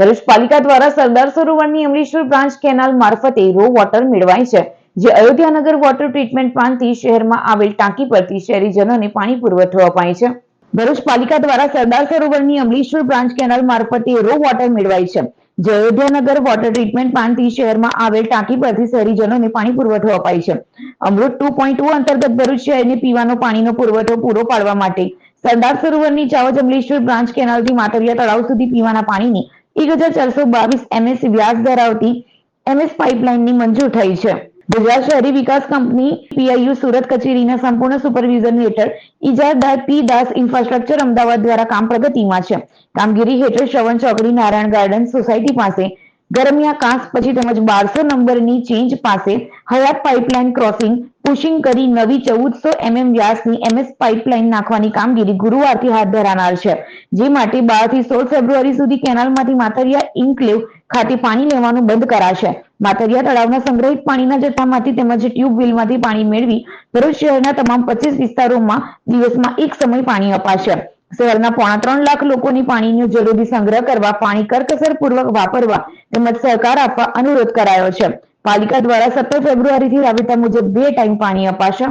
ભરૂચ પાલિકા દ્વારા સરદાર સરોવરની Amleshwar branch canal મારફતે રો વોટર મેળવાય છે, જે અયોધ્યાનગર વોટર ટ્રીટમેન્ટ પ્લાન્ટથી શહેરમાં આવેલ ટાંકી પરથી શહેરીજનોને પાણી પુરવઠો અપાય છે. ભરૂચ પાલિકા દ્વારા સરદાર સરોવરની અમલેશ્વર બ્રાન્ચ કેનાલ મારફતે રો વોટર મેળવાય છે, જે અયોધ્યાનગર વોટર ટ્રીટમેન્ટ પ્લાન્ટથી શહેરમાં આવેલ ટાંકી પરથી શહેરીજનોને પાણી પુરવઠો અપાય છે. અમૃત 2.0 અંતર્ગત ભરૂચ શહેરને પીવાનો પાણીનો પુરવઠો પૂરો પાડવા માટે સરદાર સરોવરની ચાવજ અમલેશ્વર બ્રાન્ચ કેનાલથી માતરિયા તળાવ સુધી પીવાના પાણીની 1422 MS વ્યાસ ધરાવતી MS પાઇપલાઇનની મંજૂર થઈ છે. ગુજરાત શહેરી વિકાસ કંપની PIU સુરત કચેરીના સંપૂર્ણ સુપરવિઝન હેઠળ ઇજારદાર P દાસ ઇન્ફ્રાસ્ટ્રક્ચર અમદાવાદ દ્વારા કામ પ્રગતિમાં છે. કામગીરી હેઠળ શ્રવણ ચોકડી નારાયણ ગાર્ડન સોસાયટી પાસે ગરમિયા કાંસ પછી તેમજ 1200 નંબરની ચેન્જ પાસે હયાત પાઇપલાઇન ક્રોસિંગ પુશિંગ કરી નવી 1400 mm વ્યાસની MS પાઇપલાઇન નાખવાની કામગીરી ગુરુવારથી હાથ ધરાનાર છે, જે માટે 12 થી 16 ફેબ્રુઆરી સુધી કેનાલમાંથી માતરિયા ઇન્કલેવ ખાતે પાણી લેવાનું બંધ કરાશે. માતરિયા તળાવના સંગ્રહિત પાણીના જથ્થામાંથી તેમજ ટ્યુબવેલમાંથી પાણી મેળવી ભરૂચ શહેરના તમામ 25 વિસ્તારોમાં દિવસમાં એક સમય પાણી અપાશે. શહેરના 3.25 લાખ લોકોની પાણીનો જરૂરી સંગ્રહ કરવા, પાણી કરકસરપૂર્વક વાપરવા તેમજ સહકાર આપવા અનુરોધ કરાયો છે. પાલિકા દ્વારા 17 ફેબ્રુઆરીથી રાબેતા મુજબ 2 ટાઈમ પાણી અપાશે.